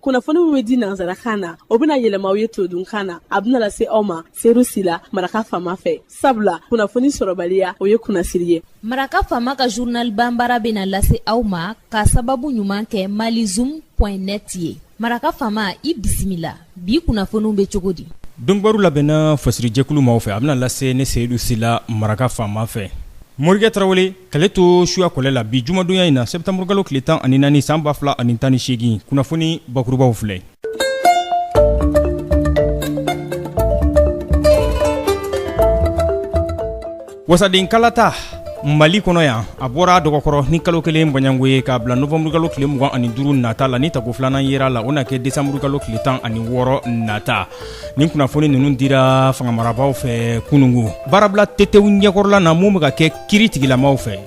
kunnafoni min bɛ di nanzarakan na o bɛna yɛlɛma aw ye todunkan na a bɛna lase aw ma serusi la Maraka Fama fɛ sabula kunnafoni sɔrɔbaliya o ye kunnasiri ye. Maraka Fama ka journal Bambara bɛna lase aw ma ka sababu ɲuman kɛ malizoom.net ye. Maraka Fama i bisimila bi kunnafoniw bɛ cogo di? Dongbaru labɛnna fasiri jɛkulu maaw fɛ a bɛna lase ne Seydou la Maraka Fama fɛ. Morikɛ Tarawele kale to suya kɔlɛ la bi jumadonya in na septembre kalo tile 14 san 2018 kunnafoni bakurubaw filɛ. Wasaden kalata Mali kɔnɔ yan a bɔra dɔgɔkɔrɔ ni kalo kelen bɔɲango ye k'a bila novembre kalo tile 25 nata la ni tako filanan yera la o na kɛ décembre kalo tile 16 nata. Nin kunnafoni ninnu dira fangamarabaw fɛ kunungu. Baarabila tetew ɲɛkɔrɔla na mun bɛ ka kɛ kiiri tigilamaw fɛ.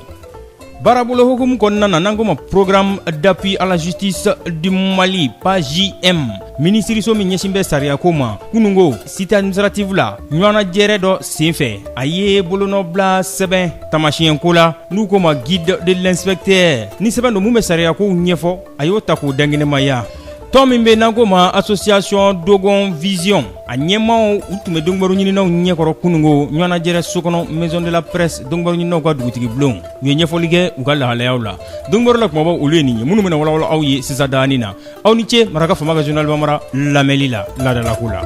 Baarabolo hukumu kɔnɔna na n'an ko ma programme d'appui à la justice du Mali PAJM minisiriso min ɲɛsin bɛ sariyako ma kunungo cité administrative la ɲɔgɔnna jɛrɛ dɔ senfɛ a ye bolonɔbila sɛbɛn tamasiyɛnko la n'u ko ma guide de l'inspecteur ni sɛbɛn don mun bɛ sariyakow ɲɛfɔ a y'o ta k'o dangɛnɛmaya. Tɔn min bɛ n'an ko ma association Dogon Vision a ɲɛmaaw u tun bɛ dɔnkibaru ɲininaw ɲɛkɔrɔ kunungo ɲɔgɔnna jɛrɛ so kɔnɔ maison de la presse dɔnkibaru ɲininaw ka dugutigi bulon u ye ɲɛfɔli kɛ u ka lahalayaw la. Dɔnkibaru la kumabaw olu ye nin ye minnu bɛna walawala aw ye sisan dani na aw ni ce Maraka Fama ka journal Bambara lamɛnli la ladalako la.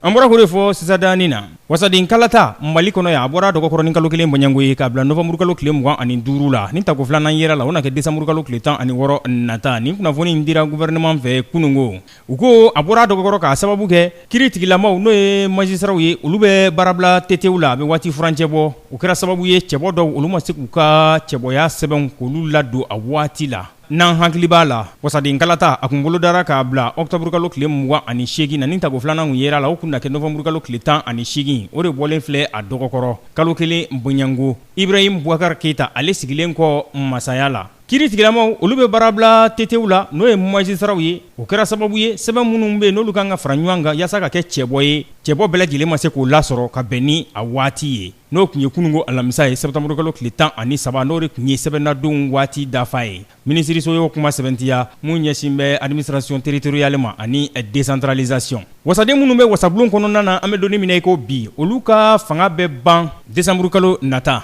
An bɔra k'o de fɔ sisan dani na wasaden kalata Mali kɔnɔ yan a bɔra dɔgɔkɔrɔ ni kalo kelen bɔɲango ye k'a bila novembre kalo tile 25 la ni tako filanan yera la o na kɛ décembre kalo tile 16 nata nin kunnafoni in dira gouvernement fɛ kunungo u ko a bɔra dɔgɔkɔrɔ k'a sababu kɛ kiiri tigilamaw n'o ye magistraw ye olu bɛ baarabila tetew la a bɛ waati furancɛ bɔ o kɛra sababu ye cɛbɔ dɔw olu ma se k'u ka cɛbɔya sɛbɛnw k'olu ladon a waati la. N'an hakili b'a la wasaden kalata a kun bolo dara k'a bila octobre kalo tile 28 na ni tako filanan kun yera la o kun na kɛ novembre kalo tile 18 o de bɔlen filɛ a dɔgɔkɔrɔ kalo kelen bɔɲango Ibrahim Boubacar Keita ale sigilen kɔ masaya la. Kiiri tigilamaw olu bɛ baarabila tetew la n'o ye magistraw ye o kɛra sababu ye sɛbɛn minnu bɛ n'olu kan ka fara ɲɔgɔn kan yaasa ka kɛ cɛbɔ ye cɛbɔ bɛɛ lajɛlen ma se k'o lasɔrɔ ka bɛn ni a waati ye n'o kun ye kunungo alamisa ye septembre kalo tile 13 n'o de kun ye sɛbɛnnadenw waati dafa ye. Minisiriso y'o kuma sɛbɛntiya mun ɲɛsin bɛ administration territoriale ma ani décentralisation. Wasaden minnu bɛ wasabulon kɔnɔna na an bɛ donni minɛ i ko bi olu ka fanga bɛ ban décembre kalo nata.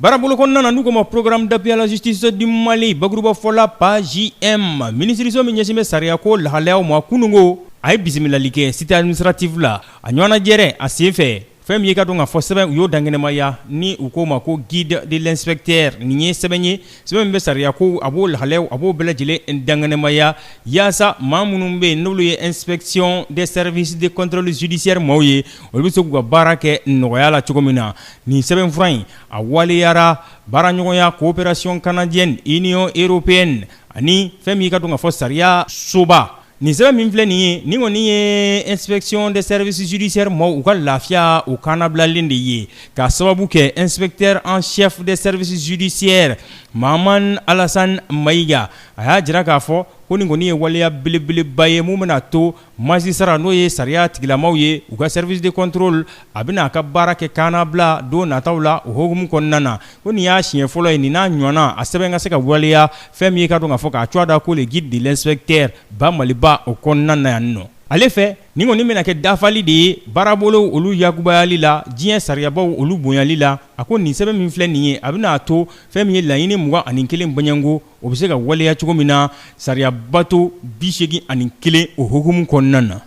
Baarabolo kɔnɔna na n'u ko ma programme d'appui à la justice du Mali bakuruba fɔla PAJM minisiriso min ɲɛsin bɛ sariyako lahalayaw ma kunungo a ye bisimilali kɛ cité administrative la a ɲɔgɔnna jɛrɛ a senfɛ fɛn min ye ka dɔn ka fɔ sɛbɛn u y'o dangɛnɛmaya ni u ko ma ko guide de l'inspecteur nin ye sɛbɛn ye sɛbɛn min bɛ sariyako a b'o lahalayaw a b'o bɛɛ lajɛlen dangɛnɛmaya yaasa maa minnu bɛ yen n'olu ye inspection des services de contrôle judiciaire maaw ye olu bɛ se k'u ka baara kɛ nɔgɔya la cogo min na nin sɛbɛn fura in a waleyara baaraɲɔgɔnya coopération canadienne union européenne ani fɛn min ye ka dɔn ka fɔ sariya soba. Nin sɛbɛn min filɛ nin ye nin kɔni ye inspection des services judiciaires maaw u ka lafiya o kannabilalen de ye k'a sababu kɛ inspecteur en chef des services judiciaires Maman Alassane Maïga a y'a jira k'a fɔ ko nin kɔni ye waleya belebeleba ye mun bɛna to magistrat n'o ye sariya tigilamaw ye u ka service de contrôle a bɛna a ka baara kɛ kannabila don nataw la o hokumu kɔnɔna na ko nin y'a siɲɛ fɔlɔ ye nin n'a ɲɔgɔnna a sɛbɛn ka se ka waleya fɛn min ye ka dɔn k'a fɔ k'a cogoya da ko le guide de l'inspecteur ba Maliba o kɔnɔna na yan nɔ. Ale fɛ nin kɔni bɛna kɛ dafali de ye baarabolo olu yakubayali la diɲɛ sariyabaw olu bonyali la a ko nin sɛbɛn min filɛ nin ye a bɛna to fɛn min ye laɲini 21 bɔɲango o bɛ se ka waleya cogo min na sariyabato 81 o hukumu kɔnɔna na.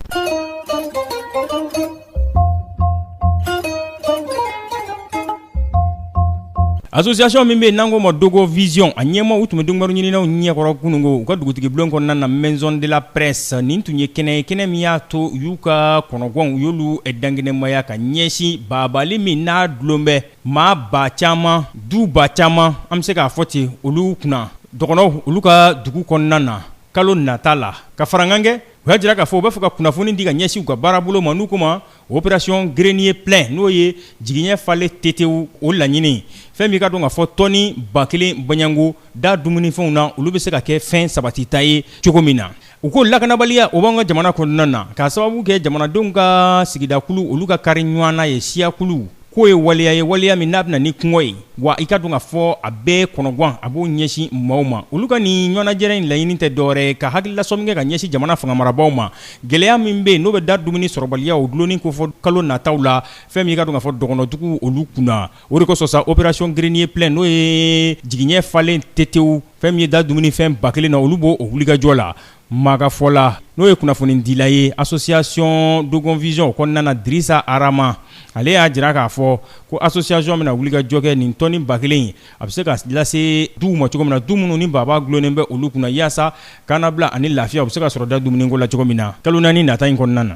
Association min bɛ n'an ko ma Dogon Vision a ɲɛmaa u tun bɛ dɔnkibaru ɲininaw ɲɛkɔrɔ kunungo u ka dugutigi bulon kɔnɔna na maison de la presse nin tun ye kɛnɛ ye kɛnɛ min y'a to u y'u ka kɔnɔgɔnw u y'olu dangɛnɛmaya ka ɲɛsin babali min n'a dulon bɛ maa ba caman du ba caman an bɛ se k'a fɔ ten olu kunna dɔgɔnɔw olu ka dugu kɔnɔna na kalo nata la ka fara ɲɔgɔn kɛ u y'a jira k'a fɔ u b'a fɛ ka kunnafoni di ka ɲɛsin u ka baarabolo ma n'u ko ma opération grenier plein n'o ye jigiɲɛ falen tetew o laɲini fɛn min ka dɔn k'a fɔ tɔni 1000 bɔɲango da dumunifɛnw na olu bɛ se ka kɛ fɛn sabatita ye cogo min na u ko lakanabaliya o b'an ka jamana kɔnɔna na k'a sababu kɛ jamanadenw ka sigidakulu olu ka kari ɲɔgɔnna ye siyakulu k'o ye waleya min n'a bɛna ni kɔngɔ ye wa i ka dɔn k'a fɔ a bɛɛ kɔnɔguwan a b'o ɲɛsin maaw ma olu ka nin ɲɔgɔnnajɛrɛ in laɲini tɛ dɔwɛrɛ ye ka hakililasɔmi kɛ ka ɲɛsin jamana fangamarabaaw ma gɛlɛya min bɛ yen n'o bɛ da dumuni sɔrɔbaliya o dulonni ko fɔ kalo nataw la fɛn min i ka dɔn k'a fɔ dɔgɔnɔdugu olu kunna o de kosɔn sa opération grenier plein n'o ye jigiɲɛ falen tetewu fɛn min ye da dumunifɛn 1000 na olu b'o wulikajɔ la Maraka Fama n'o ye kunnafoni dila ye association Dogon Vision kɔnɔna na Dirisa Arama ale y'a jira k'a fɔ ko association bɛna wulikajɔ kɛ nin tɔni 1000 a bɛ se ka lase duw ma cogo min na du minnu ni baba gulonnen bɛ olu kunna yaasa kannabila ani lafiya u bɛ se ka sɔrɔ da dumuniko la cogo min na kalo 4 nata in kɔnɔna na.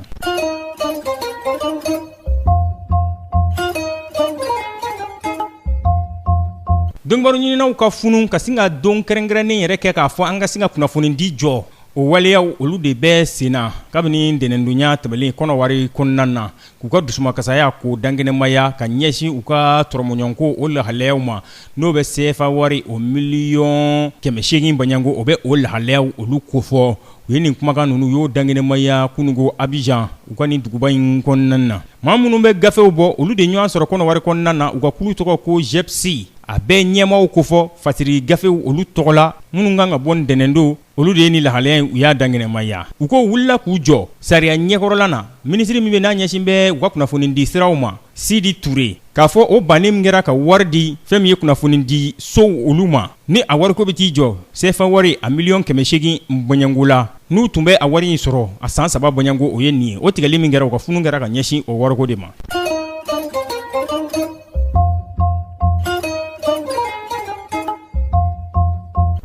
Dɔnnibaaw ɲininaw ka funu ka sin ka don kɛrɛnkɛrɛnnen yɛrɛ kɛ k'a fɔ an ka sin ka kunnafoni di jɔ o waleyaw olu de bɛ senna kabini ntɛnɛndonya tɛmɛlen kɔnɔwari kɔnɔna na k'u ka dusumakasaya k'o dankɛnɛmaya ka ɲɛsin u ka tɔrɔmɔɲɔnko o lahalayaw ma n'o bɛ CFA wari o miliyɔn 800 baɲango o bɛ o lahalayaw olu kofɔ u ye nin kumakan ninnu y'o dankɛnɛmaya kunungo Abidjan u ka nin duguba in kɔnɔna na maa minnu bɛ gafew bɔ olu de ɲɔgɔn sɔrɔ kɔnɔwari kɔnɔna na u ka kulu tɔgɔ ko Sept a bɛɛ ɲɛmaaw ko fɔ fasiri gafew olu tɔgɔ la minnu kan ka bɔ ntɛnɛndo olu de ye ni lahalaya u y'a dankɛnɛmaya u ko wulila k'u jɔ sariya ɲɛkɔrɔla na minisiri min bɛ n'a ɲɛsin bɛ u ka kunnafoni di siraw ma Sidi Ture k'a fɔ o bannen min kɛra ka wari di fɛn min ye kunnafoni di sow olu ma ni a wariko bɛ t'i jɔ CFA wari a miliyɔn 800 bɔɲango la n'u tun bɛ a wari in sɔrɔ a san 3 bɔɲango o ye nin ye o tigɛli min kɛra u ka funu kɛra ka ɲɛsin o wariko de ma.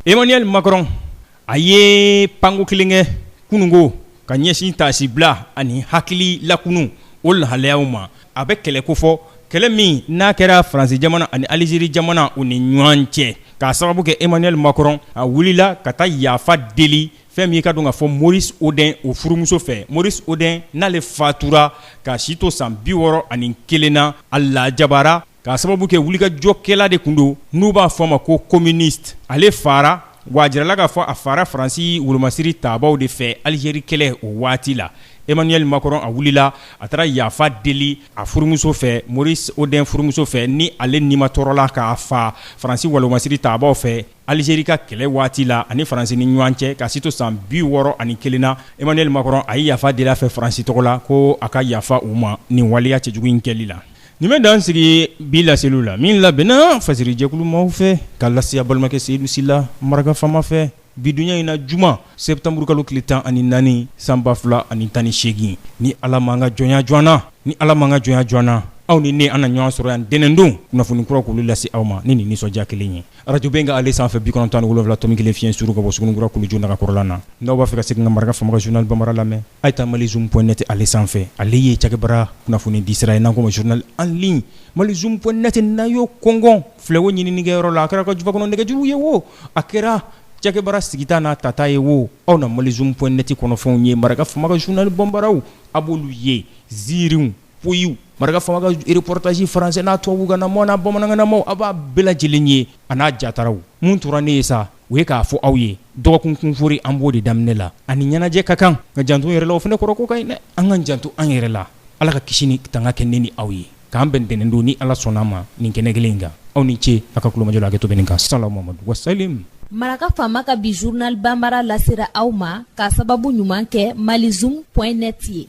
Emmanuel Macron a ye panko kelen kɛ kunungo ka ɲɛsin taasibila ani hakili lakunu o lahalayaw ma a bɛ kɛlɛ ko fɔ kɛlɛ min n'a kɛra Faransi jamana ani Alizeri jamana u ni ɲɔgɔn cɛ k'a sababu kɛ Emmanuel Macron a wulila ka taa yafa deli fɛn min ka dɔn ka fɔ Maurice Audin o furumuso fɛ Maurice Audin n'ale fatura ka si to san 61 na a lajabara k'a sababu kɛ wulikajɔkɛla de kun don n'u b'a fɔ a ma ko communiste ale fara wa a jirala k'a fɔ a fara Faransi wolomasiri taabaw de fɛ Algérie kɛlɛ o waati la Emmanuel Macron a wulila a taara yafa deli a furumuso fɛ Maurice Audin furumuso fɛ ni ale nimatɔrɔla k'a fa Faransi wolomasiri taabaw fɛ Algérie ka kɛlɛ waati la ani Faransi ni ɲɔgɔn cɛ ka si to san 61 na Emmanuel Macron a ye yafa deli a fɛ Faransi tɔgɔ la ko a ka yafa u ma nin waleya cɛjugu in kɛli la. Nin bɛ dan sigi bi laseliw la min labɛnna fasiri jɛkulu maaw fɛ ka lase a balimakɛ Seydou Sila Maraka Fama fɛ bi dunya in na juma septembre kalo tile 14 san 2018 ni Ala m'an ka jɔnya joona aw ni ne an na ɲɔgɔn sɔrɔ yan dɛnɛndon kunnafoni kura k'olu lase aw ma ni nin nisɔndiya kelen ye radio bɛn ka ale sanfɛ 97 tomi kelen fiɲɛ suru ka bɔ sugunikura kuluju nagakɔrɔla na n'aw b'a fɛ ka segin ka Maraka Fama ka journal Bambara lamɛn a ye taa malizoom.net ale sanfɛ ale ye cakɛbara kunnafoni di sira ye n'an ko ma journal en ligne malizoom.net n'a y'o kɔngɔn filɛwo ɲininikɛyɔrɔ la a kɛra ka jufa kɔnɔ nɛgɛjuru ye wo a kɛra cakɛbara sigita n'a tata ye wo aw na malizoom.net kɔnɔfɛnw ye Maraka Fama ka journal Bambaraw a b'olu ye ziiriw poyiw Maraka Fama ka reportage français n'a tubabu na mɔn n'a bamanankan na mɔn a b'a bɛɛ lajɛlen ye a n'a jataraw mun tora ne ye sa o ye k'a fɔ aw ye dɔgɔkun kunfori an b'o de daminɛ la ani ɲɛnajɛ ka kan ka janto yɛrɛ la o fana kɔrɔ ko ka ɲi dɛ an ka janto an yɛrɛ la Ala ka kisi ni tanga kɛ ne ni aw ye k'an bɛn ntɛnɛndon ni Ala sɔnna ma nin kɛnɛ kelen in kan aw ni ce a ka kulomajɔ la a kɛ to bɛ nin kan salamu Mamadu wasalim. Maraka Fama ka bi journal Bambara lasera aw ma k'a sababu ɲuman kɛ malizoom.net ye.